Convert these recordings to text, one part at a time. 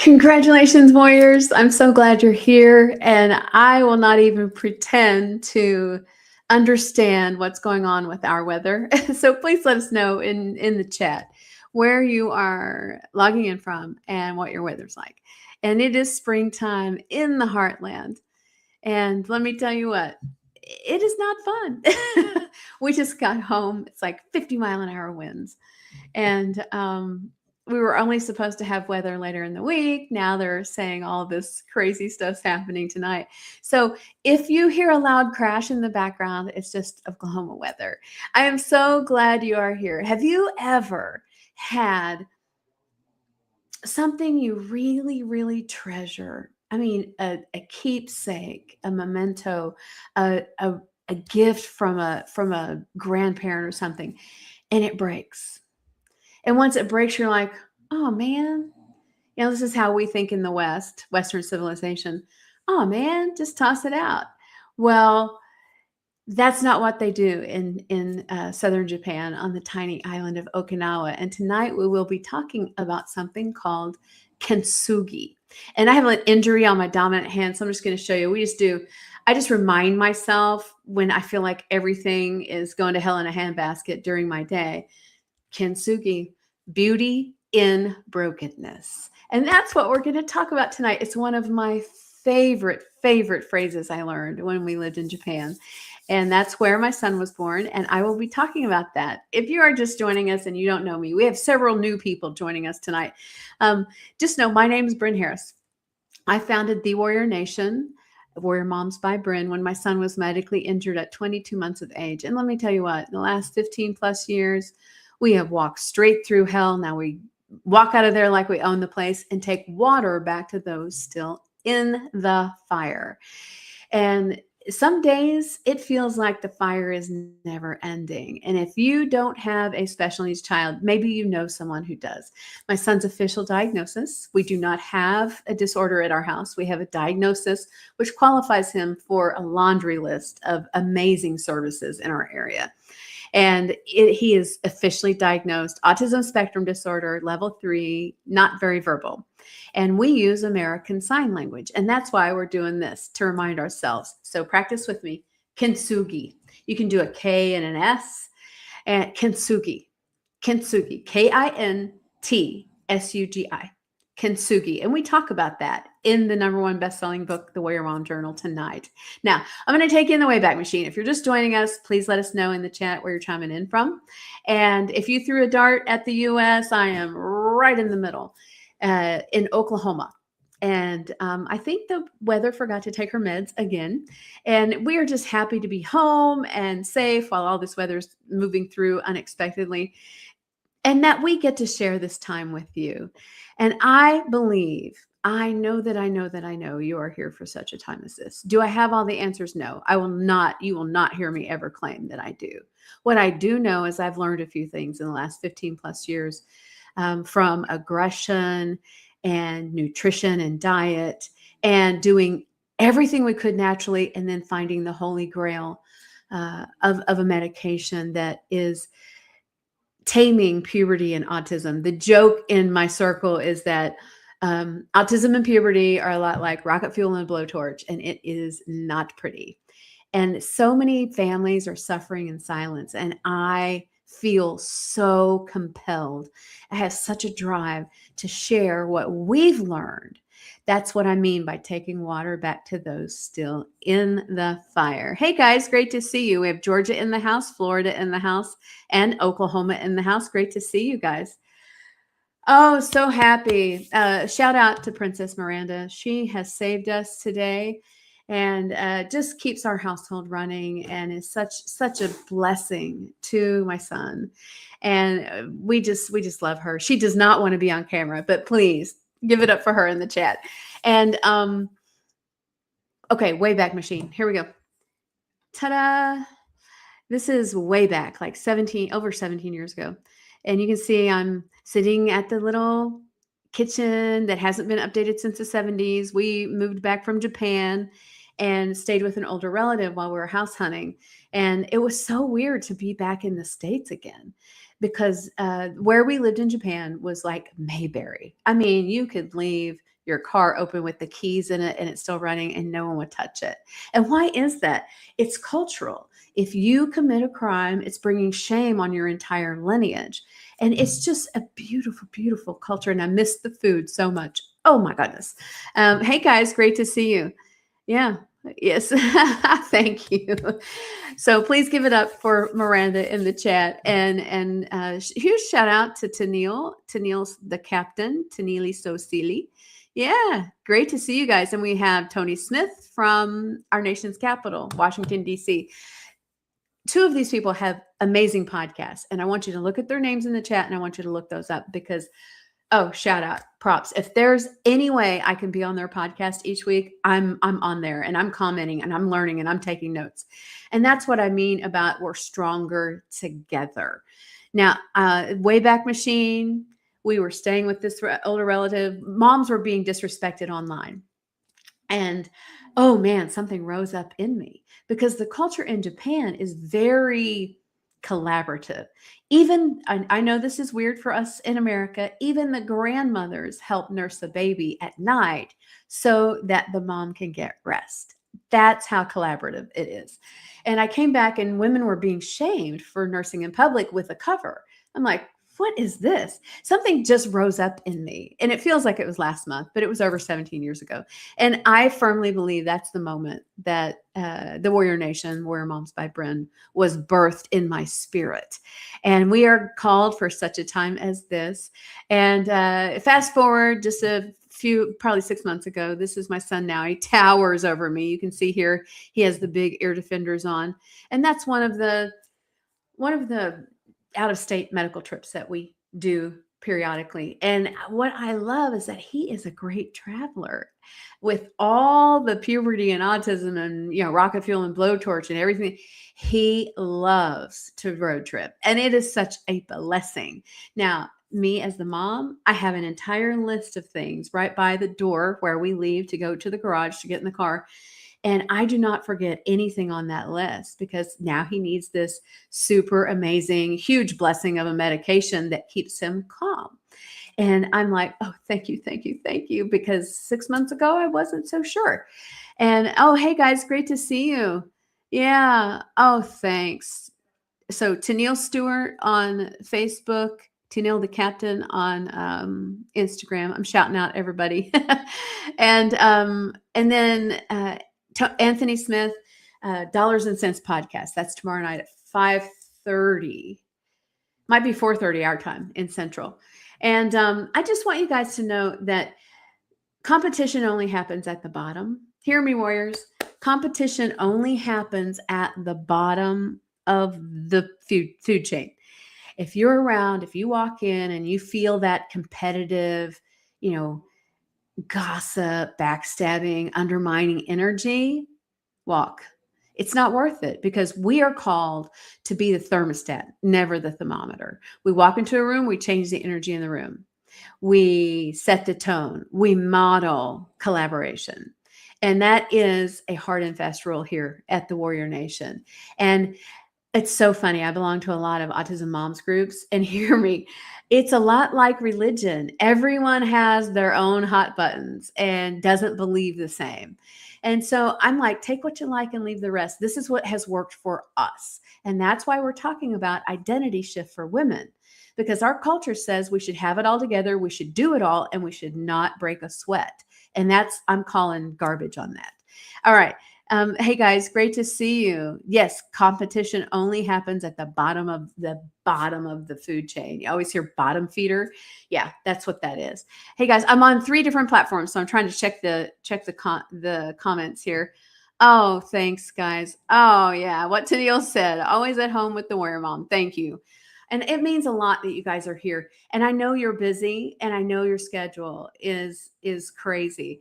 Congratulations, Warriors. I'm so glad you're here. And I will not even pretend to understand what's going on with our weather. So please let us know in the chat where you are logging in from and what your weather's like. And it is springtime in the heartland. And let me tell you what, it is not fun. We just got home. It's like 50-mile-an-hour winds. And we were only supposed to have weather later in the week. Now they're saying all this crazy stuff's happening tonight. So if you hear a loud crash in the background, it's just Oklahoma weather. I am so glad you are here. Have you ever had something you really, really treasure? I mean, a keepsake, a memento, a gift from a grandparent or something, and it breaks. And once it breaks, you're like, oh man, this is how we think in the West, Western civilization. Oh man, just toss it out. Well, that's not what they do in southern Japan on the tiny island of Okinawa. And tonight we will be talking about something called kintsugi. And I have an injury on my dominant hand, so I'm just going to show you. I just remind myself when I feel like everything is going to hell in a handbasket during my day. Kintsugi, beauty in brokenness. And that's what we're going to talk about tonight. It's one of my favorite phrases I learned when we lived in Japan. And that's where my son was born. And I will be talking about that. If you are just joining us and you don't know me, we have several new people joining us tonight. Just know my name is Bren Harris. I founded The Warrior Nation, Warrior Moms by Bren, when my son was medically injured at 22 months of age. And let me tell you what, in the last 15 plus years, we have walked straight through hell. Now we walk out of there like we own the place and take water back to those still in the fire. And some days it feels like the fire is never ending. And if you don't have a special needs child, maybe you know someone who does. My son's official diagnosis, we do not have a disorder at our house. We have a diagnosis which qualifies him for a laundry list of amazing services in our area. And he is officially diagnosed autism spectrum disorder, level 3, not very verbal. And we use American Sign Language. And that's why we're doing this, to remind ourselves. So practice with me. Kintsugi. You can do a K and an S. And kintsugi. Kintsugi. Kintsugi. Kintsugi. And we talk about that in the #1 best-selling book, The Warrior Mom Journal, tonight. Now, I'm going to take you in the Wayback Machine. If you're just joining us, please let us know in the chat where you're chiming in from. And if you threw a dart at the U.S., I am right in the middle in Oklahoma. And I think the weather forgot to take her meds again. And we are just happy to be home and safe while all this weather's moving through unexpectedly. And that we get to share this time with you. And I know you are here for such a time as this. Do I have all the answers? No, I will not. You will not hear me ever claim that I do. What I do know is I've learned a few things in the last 15 plus years from aggression and nutrition and diet and doing everything we could naturally and then finding the holy grail of a medication that is taming puberty and autism. The joke in my circle is that autism and puberty are a lot like rocket fuel and a blowtorch, and it is not pretty. And so many families are suffering in silence. And I feel so compelled. I have such a drive to share what we've learned. That's what I mean by taking water back to those still in the fire. Hey guys, great to see you. We have Georgia in the house, Florida in the house, and Oklahoma in the house. Great to see you guys. Oh, so happy. Shout out to Princess Miranda. She has saved us today and just keeps our household running and is such a blessing to my son. And we just love her. She does not want to be on camera, but please give it up for her in the chat. And okay, Wayback Machine. Here we go. Ta-da! This is way back, like over 17 years ago. And you can see I'm sitting at the little kitchen that hasn't been updated since the 70s. We moved back from Japan and stayed with an older relative while we were house hunting. And it was so weird to be back in the States again because where we lived in Japan was like Mayberry. I mean, you could leave your car open with the keys in it and it's still running and no one would touch it. And why is that? It's cultural. If you commit a crime, it's bringing shame on your entire lineage. And it's just a beautiful, beautiful culture. And I miss the food so much. Oh my goodness. Hey guys, great to see you. Yeah. Yes. Thank you. So please give it up for Miranda in the chat. And huge shout out to Tennille. Tennille's the captain, Tennille Sosili. Yeah, great to see you guys. And we have Tony Smith from our nation's capital, Washington, D.C. Two of these people have amazing podcasts. And I want you to look at their names in the chat and I want you to look those up because shout out, props. If there's any way I can be on their podcast each week, I'm on there and I'm commenting and I'm learning and I'm taking notes. And that's what I mean about we're stronger together. Now, Wayback Machine, we were staying with this older relative. Moms were being disrespected online. And oh man, something rose up in me because the culture in Japan is very collaborative. Even, I know this is weird for us in America, even the grandmothers help nurse the baby at night so that the mom can get rest. That's how collaborative it is. And I came back and women were being shamed for nursing in public with a cover. I'm like, what is this? Something just rose up in me. And it feels like it was last month, but it was over 17 years ago. And I firmly believe that's the moment that the Warrior Nation, Warrior Moms by Bren, was birthed in my spirit. And we are called for such a time as this. And fast forward just a few, probably 6 months ago, this is my son now. He towers over me. You can see here, he has the big ear defenders on. And that's one of the out-of-state medical trips that we do periodically. And what I love is that he is a great traveler with all the puberty and autism and, rocket fuel and blowtorch and everything. He loves to road trip and it is such a blessing. Now, me as the mom, I have an entire list of things right by the door where we leave to go to the garage to get in the car. And I do not forget anything on that list because now he needs this super amazing, huge blessing of a medication that keeps him calm. And I'm like, oh, thank you, thank you, thank you. Because 6 months ago, I wasn't so sure. And oh, hey guys, great to see you. Yeah. Oh, thanks. So Tennille Stewart on Facebook, Tennille the Captain on Instagram. I'm shouting out everybody. And then Anthony Smith, Dollars and Cents podcast. That's tomorrow night at 5:30. Might be 4:30 our time in Central. And I just want you guys to know that competition only happens at the bottom. Hear me, warriors. Competition only happens at the bottom of the food chain. If you're around, if you walk in and you feel that competitive, gossip, backstabbing, undermining energy, walk. It's not worth it because we are called to be the thermostat, never the thermometer. We walk into a room, we change the energy in the room. We set the tone. We model collaboration. And that is a hard and fast rule here at the Warrior Nation. And it's so funny. I belong to a lot of autism moms groups, and hear me, it's a lot like religion. Everyone has their own hot buttons and doesn't believe the same. And so I'm like, take what you like and leave the rest. This is what has worked for us. And that's why we're talking about identity shift for women, because our culture says we should have it all together. We should do it all, and we should not break a sweat. And I'm calling garbage on that. All right. Hey guys, great to see you. Yes, competition only happens at the bottom of the food chain. You always hear bottom feeder. Yeah, that's what that is. Hey guys, I'm on 3 different platforms, so I'm trying to check the comments here. Oh, thanks guys. Oh yeah, what Tennille said. Always at home with the Warrior Mom. Thank you. And it means a lot that you guys are here. And I know you're busy, and I know your schedule is crazy.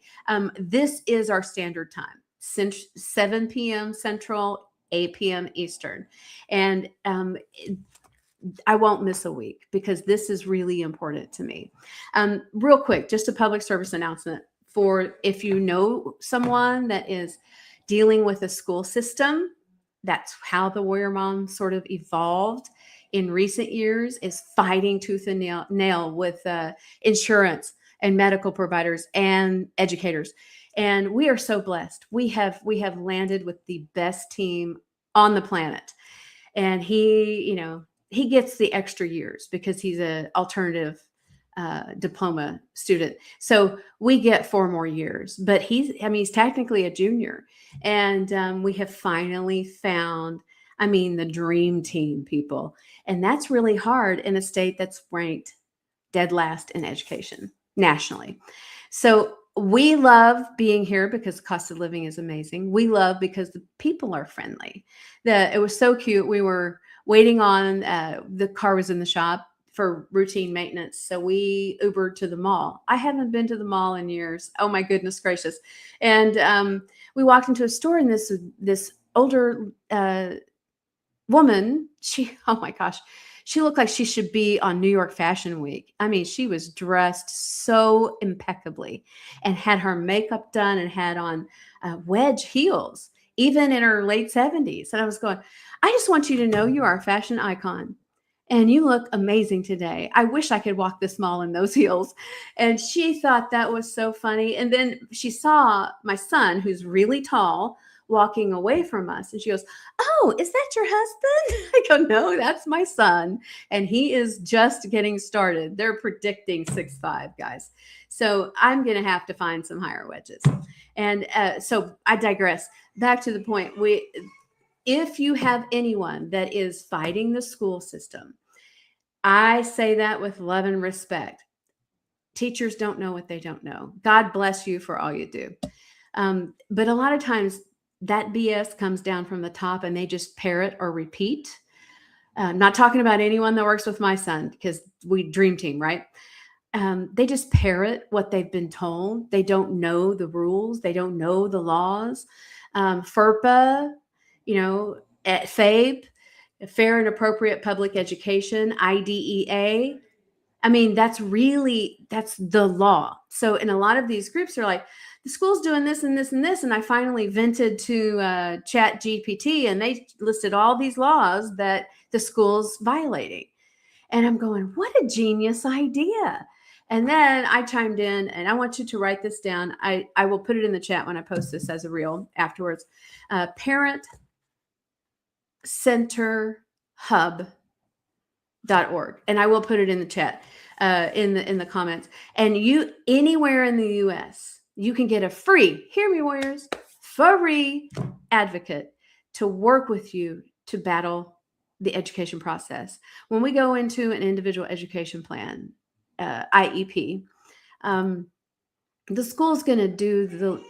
This is our standard time. 7 p.m. Central, 8 p.m. Eastern. And I won't miss a week because this is really important to me. Real quick, just a public service announcement for if you know someone that is dealing with a school system. That's how the Warrior Mom sort of evolved in recent years, is fighting tooth and nail with insurance and medical providers and educators. And we are so blessed. We have landed with the best team on the planet. And he gets the extra years because he's a alternative diploma student. So we get 4 more years, but he's technically a junior. And we have finally found, the dream team, people. And that's really hard in a state that's ranked dead last in education nationally. So we love being here because cost of living is amazing. We love because the people are friendly. It was so cute. We were waiting on the car was in the shop for routine maintenance, so we Ubered to the mall. I haven't been to the mall in years. Oh my goodness gracious! And we walked into a store, and this older woman, oh my gosh, she looked like she should be on New York Fashion Week. She was dressed so impeccably and had her makeup done and had on wedge heels, even in her late 70s. And I was going, I just want you to know you are a fashion icon and you look amazing today. I wish I could walk this mall in those heels. And she thought that was so funny. And then she saw my son, who's really tall, walking away from us. And she goes, "Oh, is that your husband?" I go, "No, that's my son. And he is just getting started." They're predicting 6'5", guys. So I'm going to have to find some higher wedges. And so I digress. Back to the point. If you have anyone that is fighting the school system, I say that with love and respect. Teachers don't know what they don't know. God bless you for all you do. But a lot of times that BS comes down from the top and they just parrot or repeat. I'm not talking about anyone that works with my son because we dream team, right? They just parrot what they've been told. They don't know the rules. They don't know the laws. FERPA, at FABE, Fair and Appropriate Public Education, IDEA. That's the law. So in a lot of these groups are like, the school's doing this and this and this. And I finally vented to Chat GPT and they listed all these laws that the school's violating. And I'm going, what a genius idea. And then I chimed in, and I want you to write this down. I will put it in the chat when I post this as a reel afterwards. Parent Center Hub.org. And I will put it in the chat, in the comments. And you, anywhere in the US, you can get a free, hear me warriors, free advocate to work with you to battle the education process. When we go into an individual education plan, IEP, the school's going to do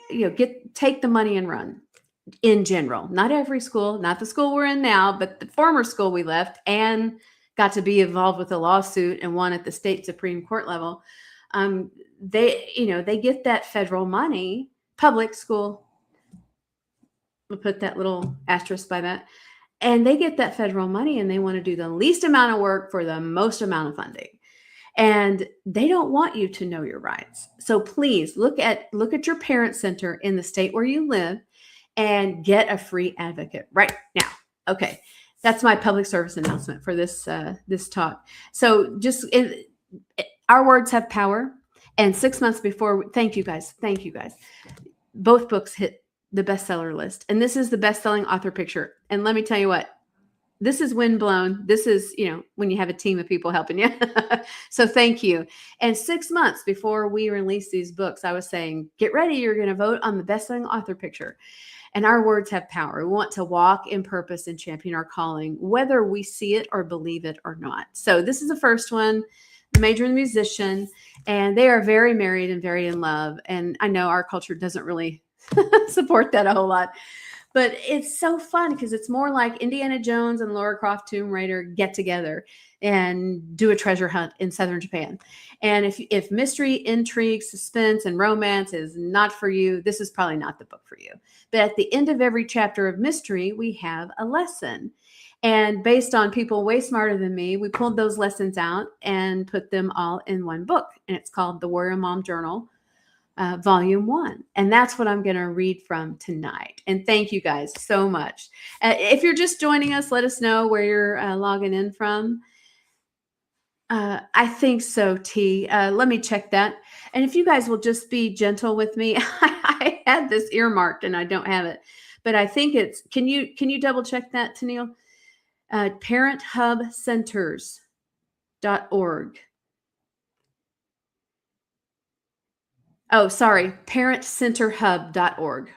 take the money and run. In general, not every school, not the school we're in now, but the former school we left and got to be involved with a lawsuit and won at the state Supreme Court level. They get that federal money, public school. We'll put that little asterisk by that. And they get that federal money and they want to do the least amount of work for the most amount of funding. And they don't want you to know your rights. So please look at your parent center in the state where you live and get a free advocate right now. Okay. That's my public service announcement for this talk. So our words have power. And 6 months before, thank you guys. Both books hit the bestseller list. And this is the best-selling author picture. And let me tell you what, this is windblown. This is, when you have a team of people helping you. So thank you. And 6 months before we released these books, I was saying, get ready. You're going to vote on the best-selling author picture. And our words have power. We want to walk in purpose and champion our calling, whether we see it or believe it or not. So this is the first one, the major and musician, and they are very married and very in love. And I know our culture doesn't really support that a whole lot, but it's so fun because it's more like Indiana Jones and Lara Croft Tomb Raider get together and do a treasure hunt in southern Japan. And if mystery, intrigue, suspense, and romance is not for you, this is probably not the book for you. But at the end of every chapter of mystery, we have a lesson. And based on people way smarter than me, we pulled those lessons out and put them all in one book. And it's called The Warrior Mom Journal, Volume 1. And that's what I'm going to read from tonight. And thank you guys so much. If you're just joining us, let us know where you're logging in from. I think so, T. Let me check that. And if you guys will just be gentle with me, I had this earmarked and I don't have it, but I think it's. Can you double check that, Tennille? Parenthubcenters.org. Oh, sorry, parentcenterhub.org.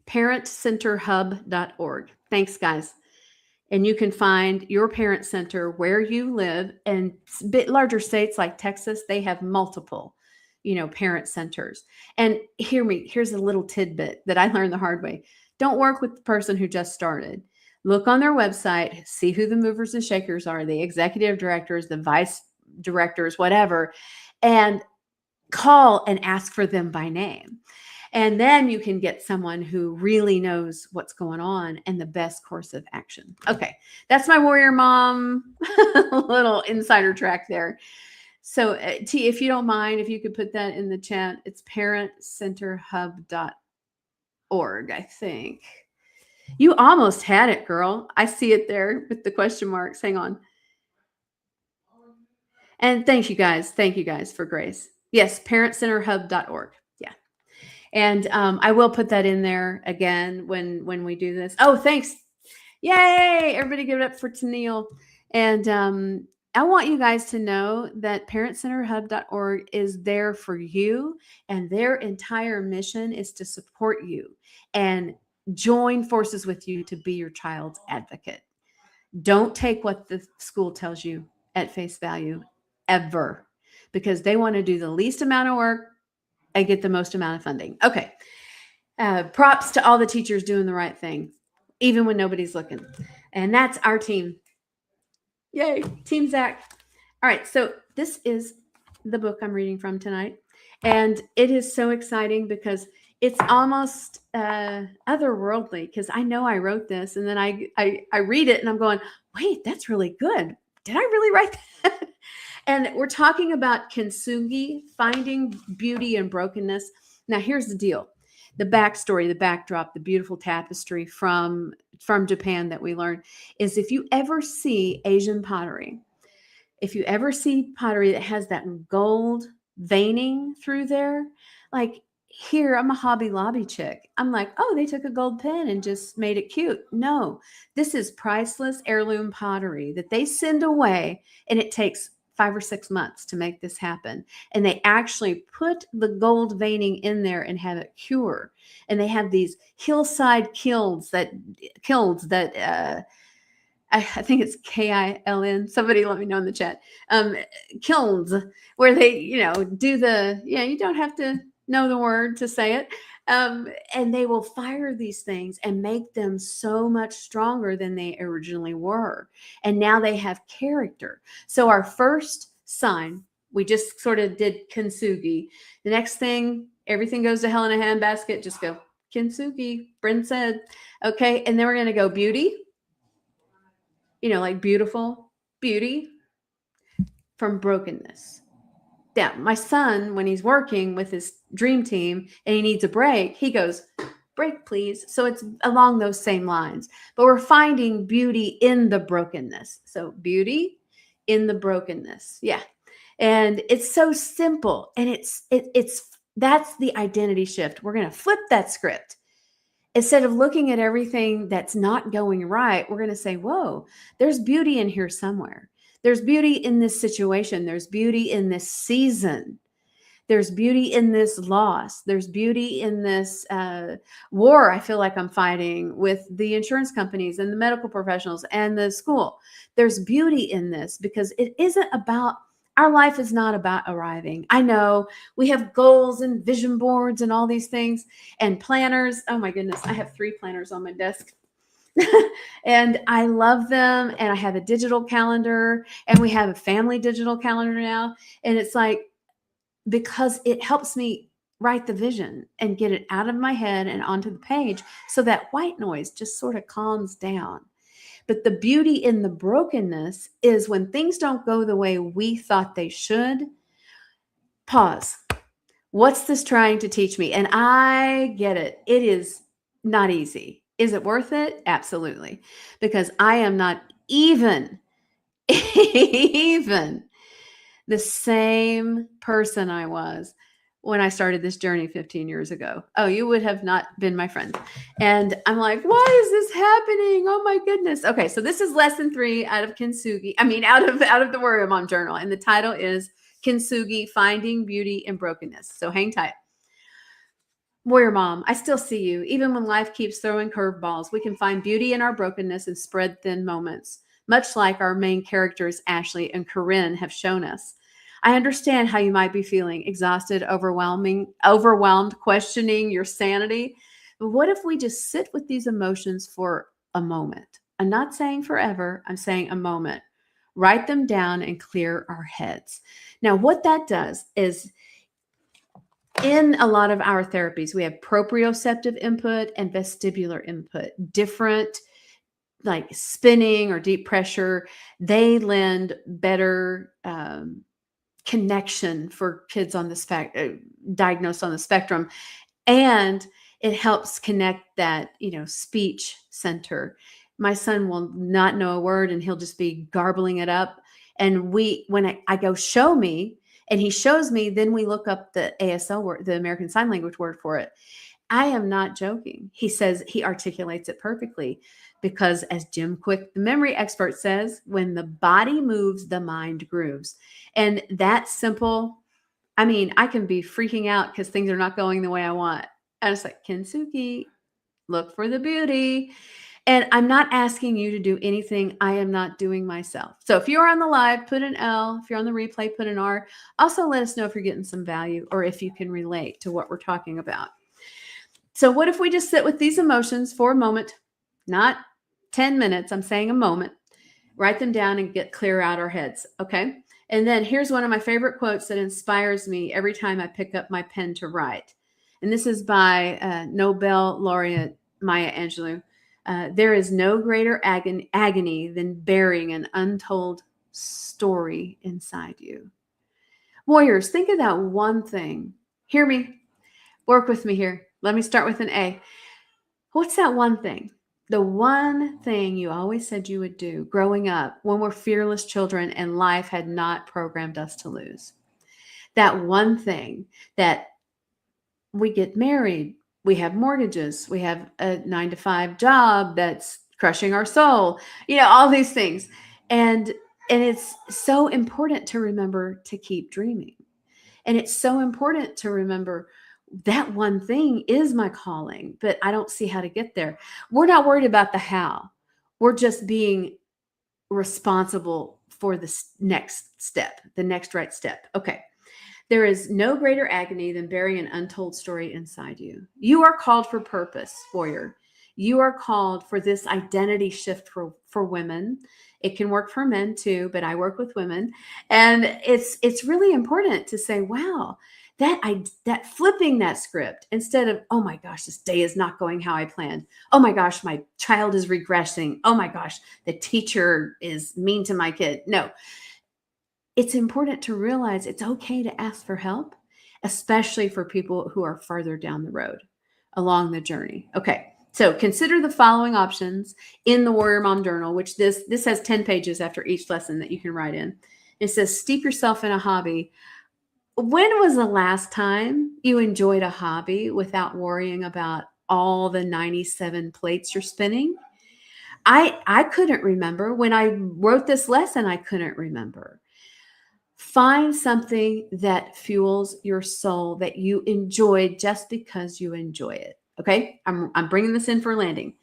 Parentcenterhub.org. Thanks, guys. And you can find your parent center where you live. And bit larger states like Texas, they have multiple, parent centers. And here's a little tidbit that I learned the hard way. Don't work with the person who just started. Look on their website, see who the movers and shakers are, the executive directors, the vice directors, whatever, and call and ask for them by name. And then you can get someone who really knows what's going on and the best course of action. Okay, that's my warrior mom little insider track there. So, T, if you don't mind, if you could put that in the chat, it's parentcenterhub.org, I think. You almost had it, girl. I see it there with the question marks. Hang on. And thank you guys. Thank you guys for grace. Yes, parentcenterhub.org. Yeah. And I will put that in there again when we do this. Oh, thanks. Yay. Everybody give it up for Tennille. And I want you guys to know that parentcenterhub.org is there for you, and their entire mission is to support you and join forces with you to be your child's advocate. Don't take what the school tells you at face value ever, because they want to do the least amount of work and get the most amount of funding. Okay. Props to all the teachers doing the right thing, even when nobody's looking. And that's our team. Yay, Team Zach. All right, so this is the book I'm reading from tonight. And it is so exciting because it's almost otherworldly, because I know I wrote this, and then I read it and I'm going, wait, that's really good. Did I really write that? And we're talking about kintsugi, finding beauty in brokenness. Now, here's the deal. The backstory, the backdrop, the beautiful tapestry from Japan that we learned is, if you ever see Asian pottery, if you ever see pottery that has that gold veining through there, like here, I'm a Hobby Lobby chick. I'm like, oh, they took a gold pen and just made it cute. No, this is priceless heirloom pottery that they send away, and it takes 5 or 6 months to make this happen. And they actually put the gold veining in there and have it cure. And they have these hillside kilns that I think it's KILN. Somebody let me know in the chat. Kilns, where they, do the, you don't have to know the word to say it. And they will fire these things and make them so much stronger than they originally were. And now they have character. So our first sign, we just sort of did kintsugi. The next thing, everything goes to hell in a handbasket. Just go kintsugi. Bren said, okay. And then we're going to go beauty. Like beautiful beauty from brokenness. Yeah, my son, when he's working with his dream team and he needs a break, he goes, break, please. So it's along those same lines, but we're finding beauty in the brokenness. So beauty in the brokenness. Yeah. And it's so simple. And that's the identity shift. We're going to flip that script. Instead of looking at everything that's not going right, we're going to say, whoa, there's beauty in here somewhere. There's beauty in this situation. There's beauty in this season. There's beauty in this loss. There's beauty in this war I feel like I'm fighting with the insurance companies and the medical professionals and the school. There's beauty in this because it isn't about, our life is not about arriving. I know we have goals and vision boards and all these things and planners. Oh my goodness, I have 3 planners on my desk. And I love them. And I have a digital calendar, and we have a family digital calendar now. And it's like, because it helps me write the vision and get it out of my head and onto the page, so that white noise just sort of calms down. But the beauty in the brokenness is when things don't go the way we thought they should, pause. What's this trying to teach me? And I get it. It is not easy. Is it worth it? Absolutely. Because I am not even the same person I was when I started this journey 15 years ago. Oh, you would have not been my friend. And I'm like, why is this happening? Oh my goodness. Okay, so this is lesson 3 out of Kintsugi. I mean, out of the Warrior Mom Journal. And the title is Kintsugi, Finding Beauty in Brokenness. So hang tight. Warrior Mom, I still see you. Even when life keeps throwing curveballs, we can find beauty in our brokenness and spread thin moments, much like our main characters, Ashley and Corinne, have shown us. I understand how you might be feeling exhausted, overwhelmed, questioning your sanity. But what if we just sit with these emotions for a moment? I'm not saying forever, I'm saying a moment. Write them down and clear our heads. Now, what that does is in a lot of our therapies, we have proprioceptive input and vestibular input, different like spinning or deep pressure. They lend better connection for kids on the diagnosed on the spectrum. And it helps connect that, speech center. My son will not know a word and he'll just be garbling it up. And when I go, show me, and he shows me, then we look up the ASL word, the American Sign Language word for it. I am not joking. He says he articulates it perfectly because, as Jim Quick, the memory expert, says, when the body moves, the mind grooves. And that's simple. I mean, I can be freaking out because things are not going the way I want. And it's like, Kintsugi, look for the beauty. And I'm not asking you to do anything I am not doing myself. So if you're on the live, put an L. If you're on the replay, put an R. Also, let us know if you're getting some value or if you can relate to what we're talking about. So what if we just sit with these emotions for a moment, not 10 minutes, I'm saying a moment, write them down and get clear out our heads, okay? And then here's one of my favorite quotes that inspires me every time I pick up my pen to write. And this is by Nobel laureate Maya Angelou. There is no greater agony than bearing an untold story inside you. Warriors, think of that one thing. Hear me. Work with me here. Let me start with an A. What's that one thing? The one thing you always said you would do growing up when we're fearless children and life had not programmed us to lose. That one thing that we get married, we have mortgages, we have a 9-to-5 job that's crushing our soul, all these things. And it's so important to remember to keep dreaming. And it's so important to remember that one thing is my calling, but I don't see how to get there. We're not worried about the how. We're just being responsible for the next step, the next right step. Okay. There is no greater agony than bearing an untold story inside you. You are called for purpose, warrior. You are called for this identity shift for women. It can work for men too, but I work with women. And it's really important to say, wow, that flipping that script instead of, oh my gosh, this day is not going how I planned. Oh my gosh, my child is regressing. Oh my gosh, the teacher is mean to my kid. No. It's important to realize it's okay to ask for help, especially for people who are farther down the road along the journey. Okay, so consider the following options in the Warrior Mom Journal, which this has 10 pages after each lesson that you can write in. It says, steep yourself in a hobby. When was the last time you enjoyed a hobby without worrying about all the 97 plates you're spinning? I couldn't remember. When I wrote this lesson, I couldn't remember. Find something that fuels your soul that you enjoy just because you enjoy it. Okay. I'm bringing this in for landing.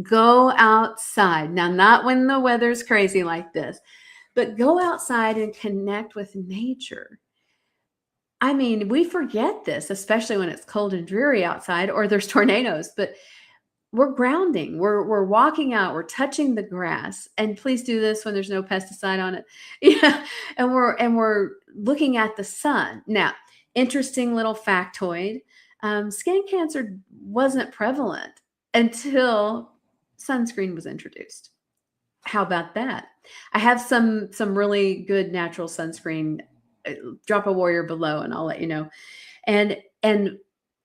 Go outside. Now, not when the weather's crazy like this, but go outside and connect with nature. I mean, we forget this, especially when it's cold and dreary outside or there's tornadoes, but we're grounding, we're walking out, we're touching the grass, and please do this when there's no pesticide on it. Yeah. And we're looking at the sun. Now, interesting little factoid, skin cancer wasn't prevalent until sunscreen was introduced. How about that? I have some really good natural sunscreen. Drop a warrior below and I'll let you know. And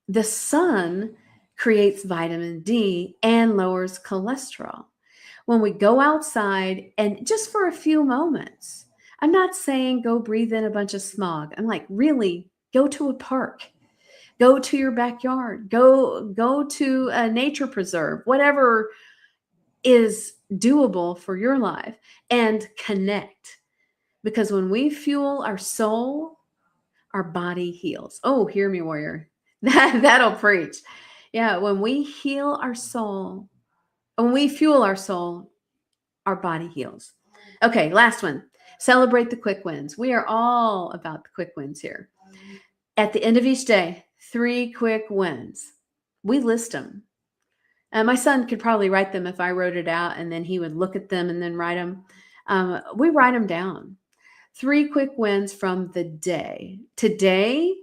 the sun creates vitamin D and lowers cholesterol. When we go outside and just for a few moments, I'm not saying go breathe in a bunch of smog. I'm like, really, go to a park, go to your backyard, go to a nature preserve, whatever is doable for your life, and connect. Because when we fuel our soul, our body heals. Oh, hear me, warrior. That'll preach. Yeah, when we heal our soul, when we fuel our body heals. Okay, last one. Celebrate the quick wins. We are all about the quick wins here. At the end of each day, 3 quick wins. We list them. My son could probably write them if I wrote it out, and then he would look at them and then write them. We write them down. 3 quick wins from the day. Today,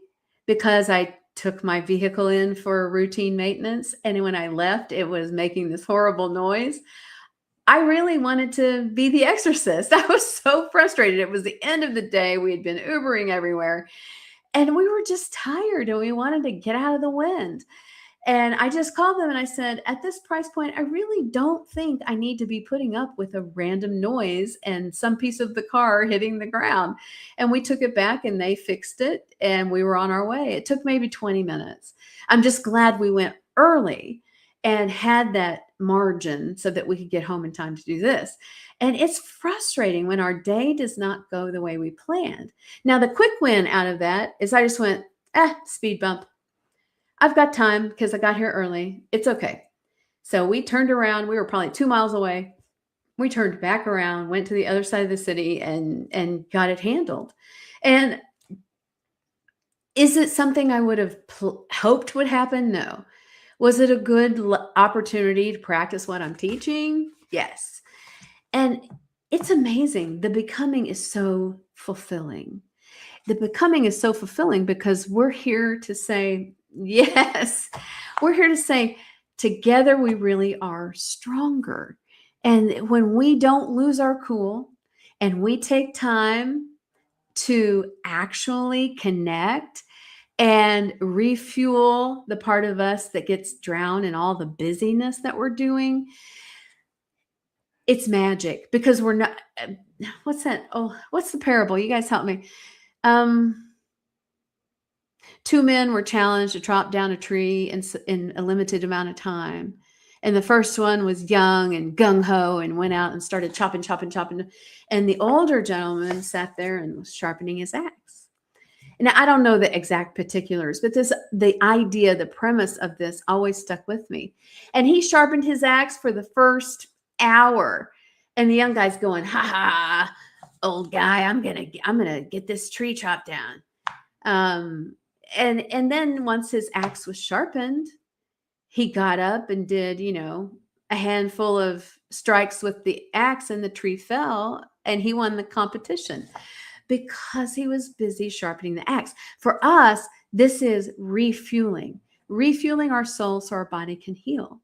because I took my vehicle in for routine maintenance, and when I left, it was making this horrible noise. I really wanted to be the exorcist. I was so frustrated. It was the end of the day. We had been Ubering everywhere, and we were just tired, and we wanted to get out of the wind. And I just called them and I said, at this price point, I really don't think I need to be putting up with a random noise and some piece of the car hitting the ground. And we took it back and they fixed it and we were on our way. It took maybe 20 minutes. I'm just glad we went early and had that margin so that we could get home in time to do this. And it's frustrating when our day does not go the way we planned. Now, the quick win out of that is I just went, speed bump. I've got time because I got here early. It's okay. So we turned around. We were probably 2 miles away. We turned back around, went to the other side of the city and got it handled. And is it something I would have hoped would happen? No. Was it a good opportunity to practice what I'm teaching? Yes. And it's amazing. The becoming is so fulfilling. The becoming is so fulfilling because we're here to say, yes, we're here to say, together we really are stronger. And when we don't lose our cool and we take time to actually connect and refuel the part of us that gets drowned in all the busyness that we're doing, it's magic because we're not. What's that? Oh, what's the parable? You guys help me. 2 men were challenged to chop down a tree in a limited amount of time. And the first one was young and gung-ho and went out and started chopping. And the older gentleman sat there and was sharpening his axe. And I don't know the exact particulars, but the idea, the premise of this always stuck with me. And he sharpened his axe for the first hour. And the young guy's going, ha ha, old guy, I'm gonna get this tree chopped down. And then once his axe was sharpened, he got up and did, a handful of strikes with the axe and the tree fell and he won the competition because he was busy sharpening the axe. For us, this is refueling our soul so our body can heal.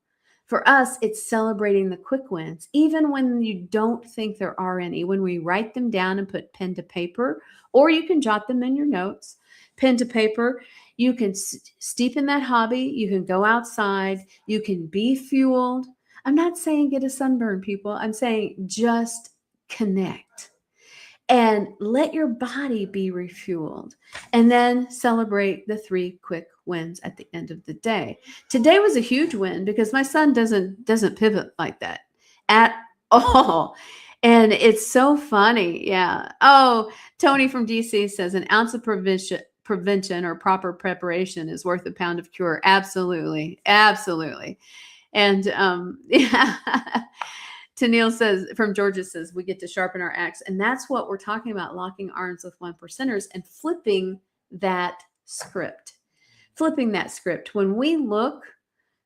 For us, it's celebrating the quick wins, even when you don't think there are any, when we write them down and put pen to paper, or you can jot them in your notes, pen to paper. You can steep in that hobby. You can go outside. You can be fueled. I'm not saying get a sunburn, people. I'm saying just connect and let your body be refueled, and then celebrate the 3 quick wins at the end of the day. Today was a huge win because my son doesn't pivot like that at all. And it's so funny. Yeah. Oh, Tony from DC says an ounce of prevention or proper preparation is worth a pound of cure. Absolutely. And yeah. Tennille says, from Georgia says, we get to sharpen our axe. And that's what we're talking about, locking arms with 1%ers and flipping that script. When we look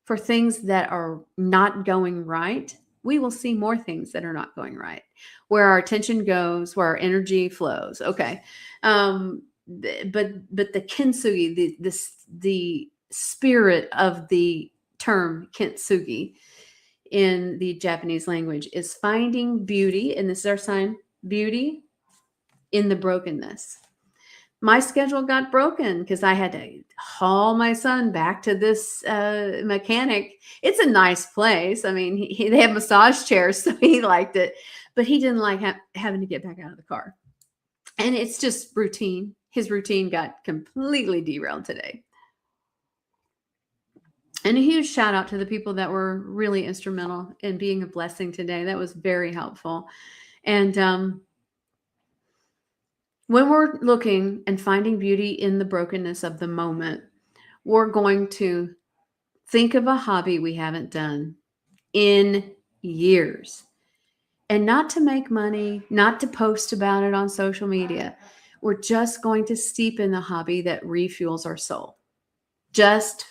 for things that are not going right, we will see more things that are not going right. Where our attention goes, where our energy flows. Okay. But the kintsugi, the spirit of the term kintsugi in the Japanese language is finding beauty, and this is our sign, beauty in the brokenness. My schedule got broken because I had to haul my son back to this mechanic. It's a nice place. I mean, they have massage chairs, so he liked it, but he didn't like having to get back out of the car. And it's just routine. His routine got completely derailed today. And a huge shout out to the people that were really instrumental in being a blessing today. That was very helpful. And when we're looking and finding beauty in the brokenness of the moment, we're going to think of a hobby we haven't done in years. And not to make money, not to post about it on social media. We're just going to steep in the hobby that refuels our soul. Just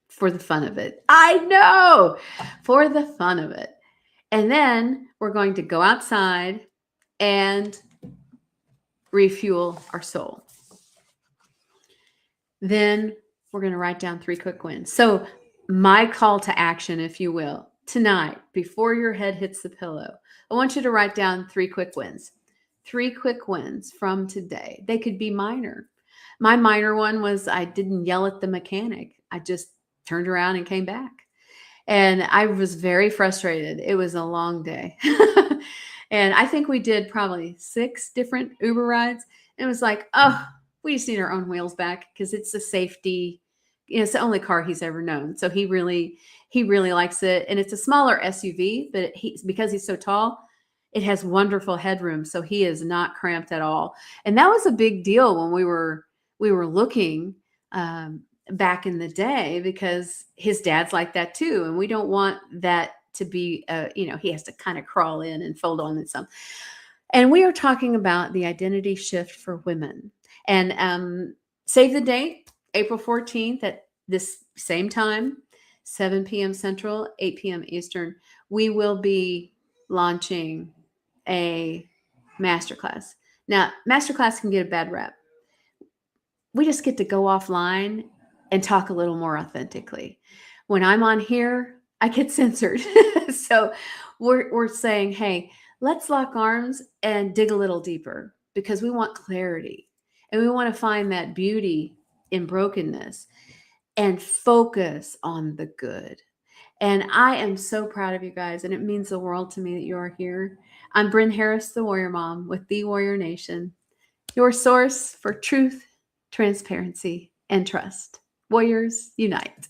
for the fun of it. I know, for the fun of it. And then we're going to go outside and refuel our soul. Then we're going to write down 3 quick wins. So, my call to action, if you will, tonight, before your head hits the pillow, I want you to write down 3 quick wins. 3 quick wins from today. They could be minor. My minor one was I didn't yell at the mechanic. I just turned around and came back. And I was very frustrated. It was a long day. And I think we did probably 6 different Uber rides. It was like, oh, we just need our own wheels back because it's a safety. It's the only car he's ever known. So he really likes it. And it's a smaller SUV, but because he's so tall, it has wonderful headroom. So he is not cramped at all. And that was a big deal when we were looking back in the day, because his dad's like that too. And we don't want that to be, he has to kind of crawl in and fold on and some. And we are talking about the identity shift for women. And save the date, April 14th at this same time, 7 p.m. Central, 8 p.m. Eastern. We will be launching a masterclass. Now, masterclass can get a bad rep. We just get to go offline and talk a little more authentically. When I'm on here, I get censored. So we're saying, hey, let's lock arms and dig a little deeper, because we want clarity and we want to find that beauty in brokenness and focus on the good. And I am so proud of you guys, and it means the world to me that you are here. I'm Bren Harris, the Warrior Mom with The Warrior Nation, your source for truth, transparency, and trust. Warriors unite.